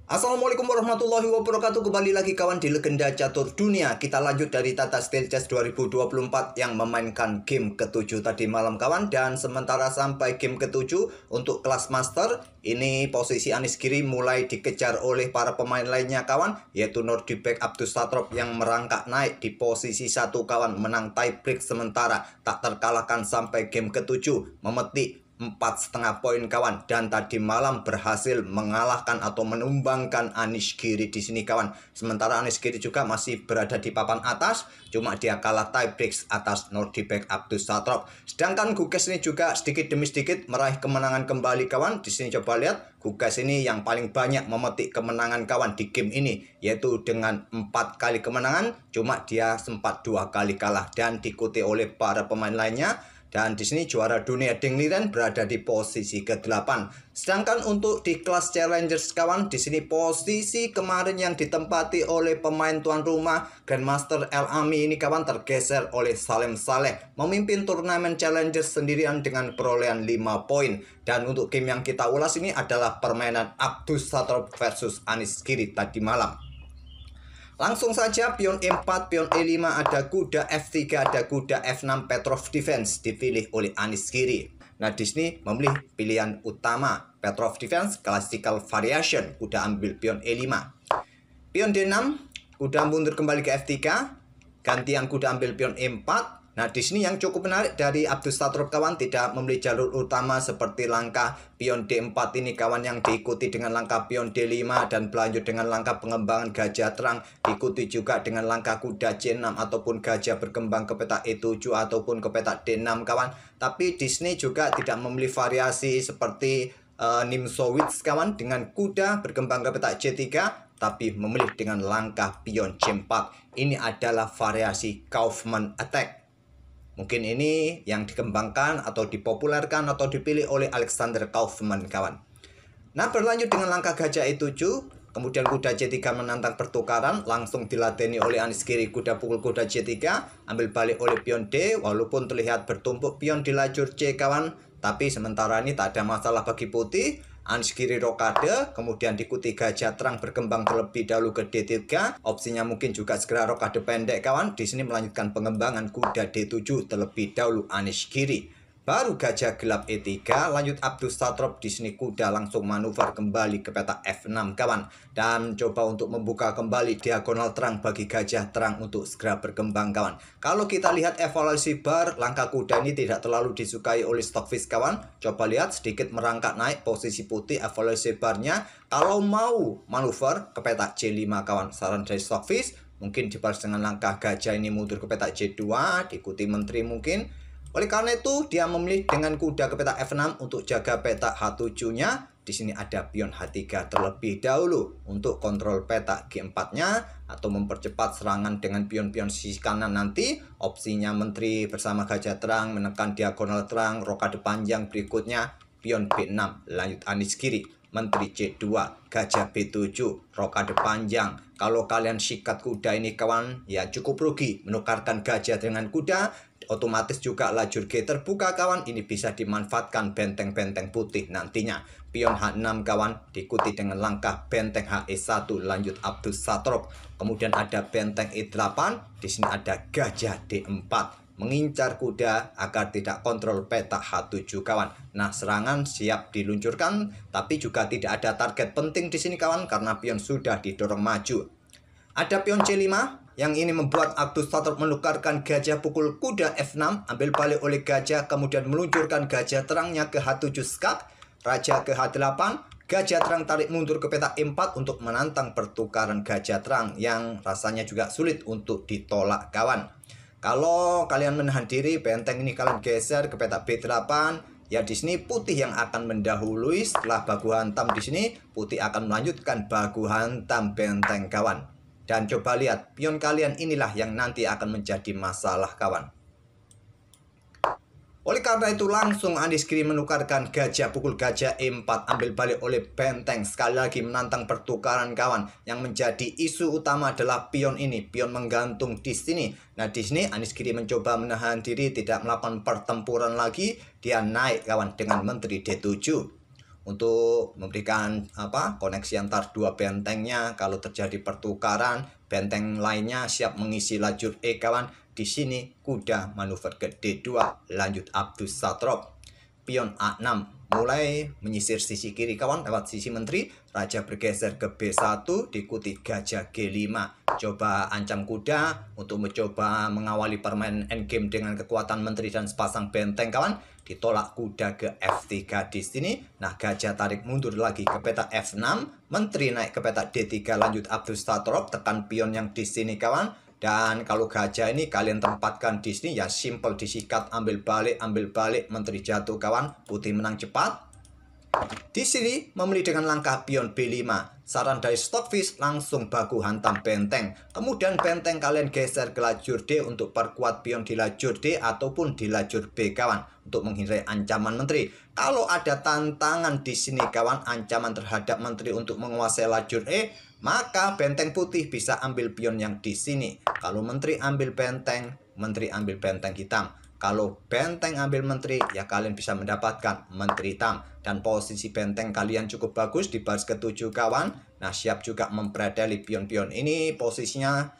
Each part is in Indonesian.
Assalamualaikum warahmatullahi wabarakatuh. Kembali lagi kawan di Legenda Catur Dunia. Kita lanjut dari Tata Steel Chess 2024 yang memainkan game ke-7 tadi malam kawan. Dan sementara sampai game ke-7 untuk kelas master, ini posisi Anies Giri mulai dikejar oleh para pemain lainnya kawan, yaitu Nordibek Abdus Satrop yang merangkak naik di posisi 1 kawan, menang tie break sementara, tak terkalahkan sampai game ke-7, memetik 4,5 poin kawan, dan tadi malam berhasil mengalahkan atau menumbangkan Anies Giri di sini kawan. Sementara Anies Giri juga masih berada di papan atas, cuma dia kalah tie break atas Nordibek Abdus Satrop. Sedangkan Guges ini juga sedikit demi sedikit meraih kemenangan kembali kawan. Di sini coba lihat, Guges ini yang paling banyak memetik kemenangan kawan di game ini, yaitu dengan 4 kali kemenangan, cuma dia sempat 2 kali kalah dan diikuti oleh para pemain lainnya. Dan di sini juara dunia Ding Liren berada di posisi ke-8. Sedangkan untuk di kelas Challengers kawan, di sini posisi kemarin yang ditempati oleh pemain tuan rumah Grandmaster El Ami ini kawan tergeser oleh Salim Saleh, memimpin turnamen Challengers sendirian dengan perolehan 5 poin. Dan untuk game yang kita ulas ini adalah permainan Abdus Satrop versus Anies Giri tadi malam. Langsung saja pion E4, pion E5, ada kuda F3, ada kuda F6, Petrov Defense dipilih oleh Anies Giri. Nah, di sini memilih pilihan utama Petrov Defense Classical Variation, kuda ambil pion E5. Pion D6, kuda mundur kembali ke F3, gantian kuda ambil pion E4. Nah, di sini yang cukup menarik dari Abdus Satrop kawan, tidak memilih jalur utama seperti langkah pion D4 ini kawan, yang diikuti dengan langkah pion D5 dan berlanjut dengan langkah pengembangan gajah terang, diikuti juga dengan langkah kuda C6 ataupun gajah berkembang ke petak E7 ataupun ke petak D6 kawan. Tapi di sini juga tidak memilih variasi seperti Nimzowitsch kawan dengan kuda berkembang ke petak C3, tapi memilih dengan langkah pion C4. Ini adalah variasi Kaufman Attack. Mungkin ini yang dikembangkan atau dipopulerkan atau dipilih oleh Alexander Kaufman kawan. Nah, berlanjut dengan langkah gajah E7, kemudian kuda C3 menantang pertukaran, langsung diladeni oleh Anies Giri, kuda pukul kuda C3, ambil balik oleh pion D, walaupun terlihat bertumpuk pion di lajur C kawan, tapi sementara ini tak ada masalah bagi putih. Anies Giri rokade, kemudian diikuti gajah terang berkembang terlebih dahulu ke D3. Opsinya mungkin juga segera rokade pendek kawan. Di sini melanjutkan pengembangan kuda D7 terlebih dahulu Anies Giri. Baru gajah gelap E3, lanjut Abdus Satrop. Di sini kuda langsung manuver kembali ke petak F6 kawan, dan coba untuk membuka kembali diagonal terang bagi gajah terang untuk segera berkembang kawan. Kalau kita lihat evaluasi bar, langkah kuda ini tidak terlalu disukai oleh Stockfish kawan. Coba lihat sedikit merangkak naik posisi putih evaluasi barnya. Kalau mau manuver ke petak C5 kawan, saran dari Stockfish mungkin dibalas dengan langkah gajah ini mundur ke petak C2, diikuti menteri mungkin. Oleh karena itu, dia memilih dengan kuda ke petak F6 untuk jaga petak H7-nya. Di sini ada pion H3 terlebih dahulu untuk kontrol petak G4-nya atau mempercepat serangan dengan pion-pion sisi kanan nanti. Opsinya menteri bersama gajah terang menekan diagonal terang, rokade panjang berikutnya pion B6, lanjut Anies Giri, menteri C2, gajah B7, rokade panjang. Kalau kalian sikat kuda ini kawan, ya cukup rugi menukarkan gajah dengan kuda. Otomatis juga lajur G terbuka kawan, ini bisa dimanfaatkan benteng-benteng putih nantinya. Pion H6 kawan, diikuti dengan langkah benteng HE1, lanjut Abdus Satrop. Kemudian ada benteng E8, di sini ada gajah D4, mengincar kuda agar tidak kontrol petak H7 kawan. Nah, serangan siap diluncurkan, tapi juga tidak ada target penting di sini kawan, karena pion sudah didorong maju. Ada pion C5 yang ini membuat Abdus Satrop menukarkan gajah pukul kuda F6, ambil balik oleh gajah, kemudian meluncurkan gajah terangnya ke H7 skak, raja ke H8, gajah terang tarik mundur ke petak E4 untuk menantang pertukaran gajah terang yang rasanya juga sulit untuk ditolak kawan. Kalau kalian menahan diri, benteng ini kalian geser ke petak B8, ya di sini putih yang akan mendahului. Setelah baku hantam di sini, putih akan melanjutkan baku hantam benteng kawan. Dan coba lihat, pion kalian inilah yang nanti akan menjadi masalah kawan. Oleh karena itu langsung Anies Giri menukarkan gajah pukul gajah E4, ambil balik oleh benteng, sekali lagi menantang pertukaran kawan. Yang menjadi isu utama adalah pion ini, pion menggantung di sini. Nah, di sini Anies Giri mencoba menahan diri, tidak melakukan pertempuran lagi, dia naik kawan dengan menteri D7. untuk memberikan koneksi antar dua bentengnya. Kalau terjadi pertukaran, benteng lainnya siap mengisi lajur E kawan. Di sini kuda manuver ke D2, lanjut Abdus Satrop. Pion A6 mulai menyisir sisi kiri kawan lewat sisi menteri. Raja bergeser ke B1 diikuti gajah G5. Coba ancam kuda untuk mencoba mengawali permainan endgame dengan kekuatan menteri dan sepasang benteng kawan. Ditolak kuda ke F3 di sini. Nah, gajah tarik mundur lagi ke peta F6. Menteri naik ke peta D3, lanjut Abdus Satrop. Tekan pion yang di sini kawan. Dan kalau gajah ini kalian tempatkan di sini ya simple, disikat, ambil balik, menteri jatuh kawan, putih menang cepat. Di sini memilih dengan langkah pion B5. Saran dari Stockfish langsung baku hantam benteng. Kemudian benteng kalian geser ke lajur D untuk perkuat pion di lajur D ataupun di lajur B kawan untuk menghindari ancaman menteri. Kalau ada tantangan di sini kawan, ancaman terhadap menteri untuk menguasai lajur E, maka benteng putih bisa ambil pion yang di sini. Kalau menteri ambil benteng hitam. Kalau benteng ambil menteri, ya kalian bisa mendapatkan menteri hitam. Dan posisi benteng kalian cukup bagus di baris ke-7 kawan. Nah, siap juga mempredeli pion-pion ini. Posisinya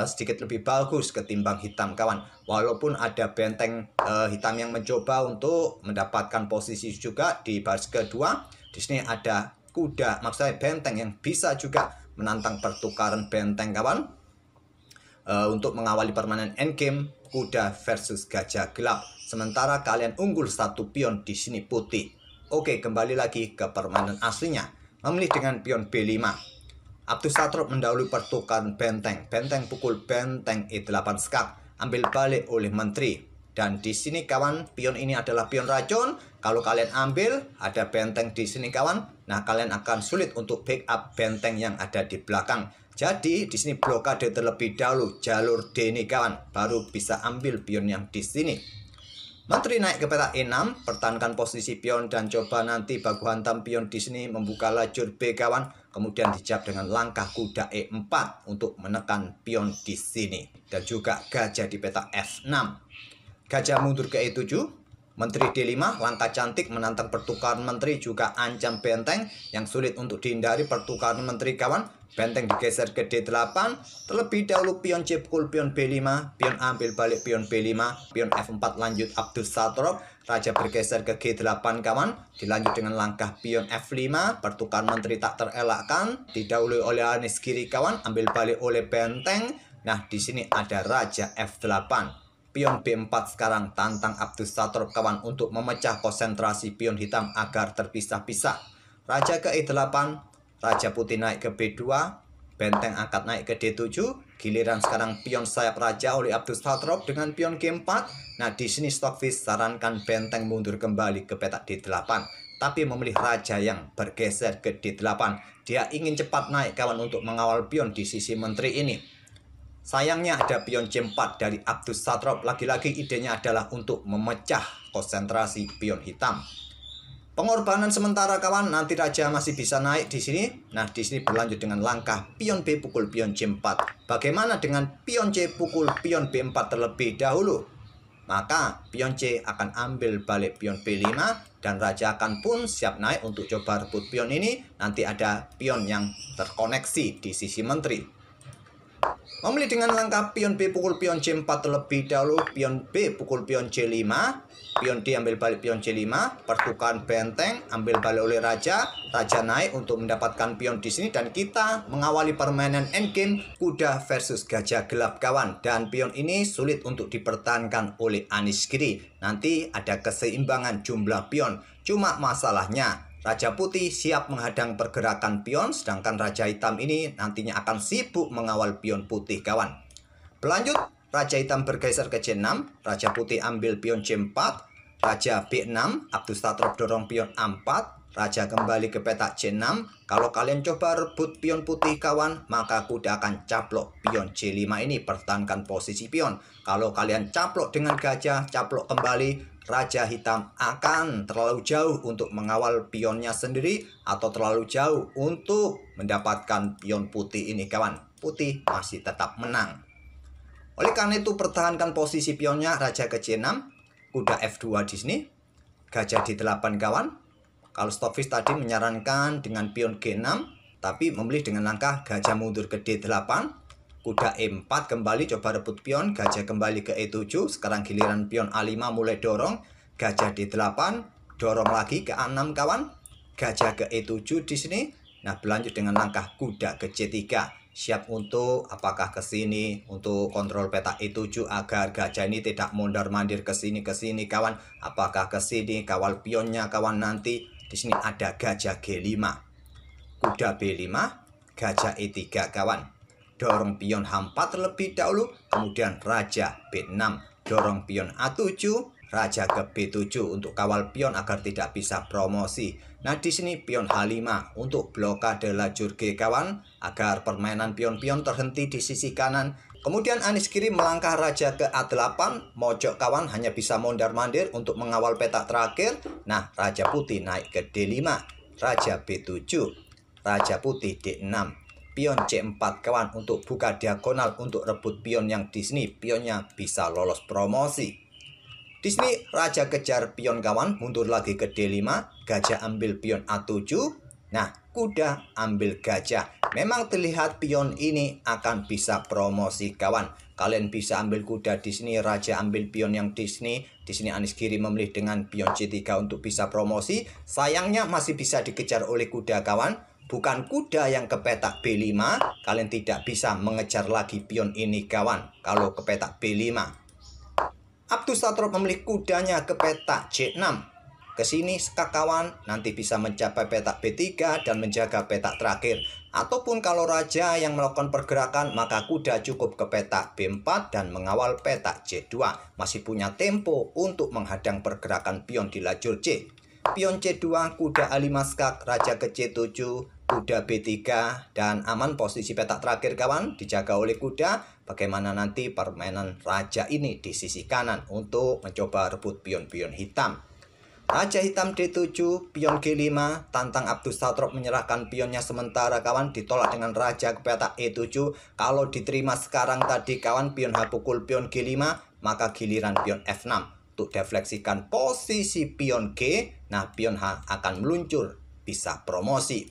sedikit lebih bagus ketimbang hitam kawan. Walaupun ada benteng hitam yang mencoba untuk mendapatkan posisi juga di baris kedua. Di sini ada kuda, maksudnya benteng yang bisa juga menantang pertukaran benteng kawan. Untuk mengawali permainan endgame kuda versus gajah gelap. Sementara kalian unggul satu pion di sini putih. Oke, kembali lagi ke permainan aslinya. Memilih dengan pion B5. Abdus Satrop mendahului pertukaran benteng. Benteng pukul benteng E8 skak. Ambil balik oleh menteri. Dan di sini kawan, pion ini adalah pion racun. Kalau kalian ambil, ada benteng di sini kawan. Nah, kalian akan sulit untuk backup benteng yang ada di belakang. Jadi di sini blokade terlebih dahulu jalur D ini kawan, baru bisa ambil pion yang di sini. Menteri naik ke peta E6, pertahankan posisi pion dan coba nanti baku hantam pion di sini membuka lajur B kawan. Kemudian dijawab dengan langkah kuda E4 untuk menekan pion di sini dan juga gajah di peta F6. Gajah mundur ke E7. Menteri D5, langkah cantik menantang pertukaran menteri, juga ancam benteng yang sulit untuk dihindari pertukaran menteri kawan. Benteng digeser ke D8, terlebih dahulu pion C pukul pion B5, pion A ambil balik pion B5, pion F4 lanjut Abdus Satrop, raja bergeser ke G8 kawan, dilanjut dengan langkah pion F5, pertukaran menteri tak terelakkan, didahului oleh Anis kiri kawan, ambil balik oleh benteng. Nah, di sini ada raja F8. Pion B4 sekarang tantang Abdus Satrop kawan untuk memecah konsentrasi pion hitam agar terpisah-pisah. Raja ke E8, raja putih naik ke B2, benteng angkat naik ke D7. Giliran sekarang pion sayap raja oleh Abdus Satrop dengan pion G4. Nah, di sini Stockfish sarankan benteng mundur kembali ke peta D8, tapi memilih raja yang bergeser ke D8. Dia ingin cepat naik kawan untuk mengawal pion di sisi menteri ini. Sayangnya ada pion C4 dari Abdus Satrop. Lagi-lagi idenya adalah untuk memecah konsentrasi pion hitam. Pengorbanan sementara kawan, nanti raja masih bisa naik di sini. Nah, di sini berlanjut dengan langkah pion B pukul pion C4. Bagaimana dengan pion C pukul pion B4 terlebih dahulu? Maka pion C akan ambil balik pion B5 dan raja akan pun siap naik untuk coba rebut pion ini. Nanti ada pion yang terkoneksi di sisi menteri. Memilih dengan langkah pion B pukul pion C4 terlebih dahulu, pion B pukul pion C5, pion D ambil balik pion C5, pertukaran benteng ambil balik oleh raja, raja naik untuk mendapatkan pion di sini dan kita mengawali permainan endgame kuda versus gajah gelap kawan. Dan pion ini sulit untuk dipertahankan oleh Anis kiri. Nanti ada keseimbangan jumlah pion. Cuma masalahnya raja putih siap menghadang pergerakan pion, sedangkan raja hitam ini nantinya akan sibuk mengawal pion putih kawan. Berlanjut, raja hitam bergeser ke C6, raja putih ambil pion C4, raja B6, Abdus Satrop dorong pion A4, raja kembali ke peta C6. Kalau kalian coba rebut pion putih kawan, maka kuda akan caplok pion C5 ini, pertahankan posisi pion. Kalau kalian caplok dengan gajah, caplok kembali, raja hitam akan terlalu jauh untuk mengawal pionnya sendiri atau terlalu jauh untuk mendapatkan pion putih ini kawan. Putih masih tetap menang. Oleh karena itu pertahankan posisi pionnya, raja ke C6, kuda F2 di sini, gajah di 8 kawan. Kalau Stockfish tadi menyarankan dengan pion G6, tapi memilih dengan langkah gajah mundur ke D8, kuda E4 kembali coba rebut pion, gajah kembali ke E7, sekarang giliran pion A5 mulai dorong, gajah D8, dorong lagi ke A6 kawan, gajah ke E7 di sini. Nah, berlanjut dengan langkah kuda ke C3. Siap untuk apakah ke sini untuk kontrol peta E7 agar gajah ini tidak mondar-mandir ke sini kawan. Apakah ke sini kawal pionnya kawan nanti. Di sini ada gajah G5. Kuda B5, gajah E3 kawan. Dorong pion H4 terlebih dahulu, kemudian raja B6, dorong pion A7, raja ke B7 untuk kawal pion agar tidak bisa promosi. Nah, di sini pion H5 untuk blokade lajur G kawan, agar permainan pion-pion terhenti di sisi kanan. Kemudian Anies kiri melangkah raja ke A8, mojok kawan hanya bisa mondar-mandir untuk mengawal peta terakhir. Nah, raja putih naik ke D5, raja B7, raja putih D6, pion C4 kawan untuk buka diagonal untuk rebut pion yang di sini pionnya bisa lolos promosi. Di sini raja kejar pion kawan, mundur lagi ke D5, gajah ambil pion A7. Nah, kuda ambil gajah. Memang terlihat pion ini akan bisa promosi kawan. Kalian bisa ambil kuda di sini, raja ambil pion yang di sini. Di sini Anies kiri memilih dengan pion C3 untuk bisa promosi. Sayangnya masih bisa dikejar oleh kuda kawan. Bukan kuda yang ke petak B5, kalian tidak bisa mengejar lagi pion ini kawan. Kalau ke petak B5. Abdus Satrop memilih kudanya ke petak C6. Kesini skak kawan, nanti bisa mencapai petak B3 dan menjaga petak terakhir. Ataupun kalau raja yang melakukan pergerakan, maka kuda cukup ke petak B4 dan mengawal petak C2. Masih punya tempo untuk menghadang pergerakan pion di lajur C. Pion C2, kuda A5 skak, raja ke C7, kuda B3, dan aman posisi petak terakhir kawan, dijaga oleh kuda. Bagaimana nanti permainan raja ini di sisi kanan untuk mencoba rebut pion-pion hitam. Raja hitam D7, pion G5, tantang Abdus Satrop menyerahkan pionnya sementara kawan, ditolak dengan raja ke petak E7. Kalau diterima sekarang tadi kawan, pion H pukul pion G5, maka giliran pion F6 untuk defleksikan posisi pion G. Nah, pion H akan meluncur, bisa promosi.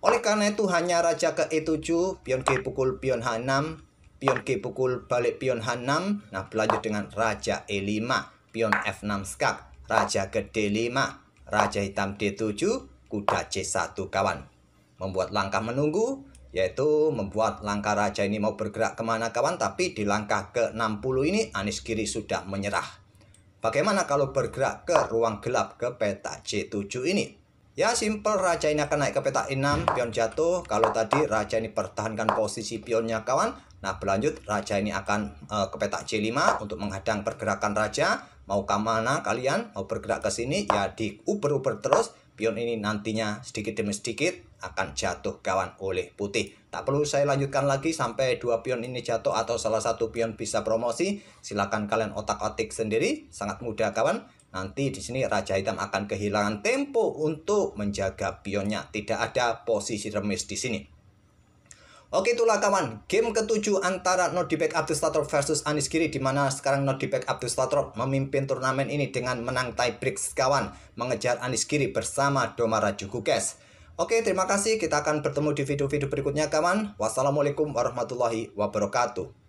Oleh karena itu hanya raja ke E7, pion G pukul pion H6, pion G pukul balik pion H6. Nah, berlanjut dengan raja E5, pion F6 skak, raja ke D5, raja hitam D7, kuda C1 kawan. Membuat langkah menunggu, yaitu membuat langkah raja ini mau bergerak kemana kawan. Tapi di langkah ke-60 ini Anies kiri sudah menyerah. Bagaimana kalau bergerak ke ruang gelap ke peta C7 ini? Ya simple, raja ini akan naik ke petak E6, pion jatuh. Kalau tadi raja ini pertahankan posisi pionnya kawan. Nah, berlanjut raja ini akan ke petak C5 untuk menghadang pergerakan raja. Mau ke mana kalian? Mau bergerak ke sini? Ya diuber-uber terus. Pion ini nantinya sedikit demi sedikit akan jatuh kawan oleh putih. Tak perlu saya lanjutkan lagi sampai dua pion ini jatuh atau salah satu pion bisa promosi. Silakan kalian otak-atik sendiri, sangat mudah kawan. Nanti di sini raja hitam akan kehilangan tempo untuk menjaga pionnya. Tidak ada posisi remis di sini. Oke, itulah kawan, game ke-7 antara Nordibek Abdus Satrop versus Anies kiri, di mana sekarang Nordibek Abdus Satrop memimpin turnamen ini dengan menang tiebreak kawan, mengejar Anies kiri bersama Domara Jugukes. Oke, terima kasih. Kita akan bertemu di video-video berikutnya kawan. Wassalamualaikum warahmatullahi wabarakatuh.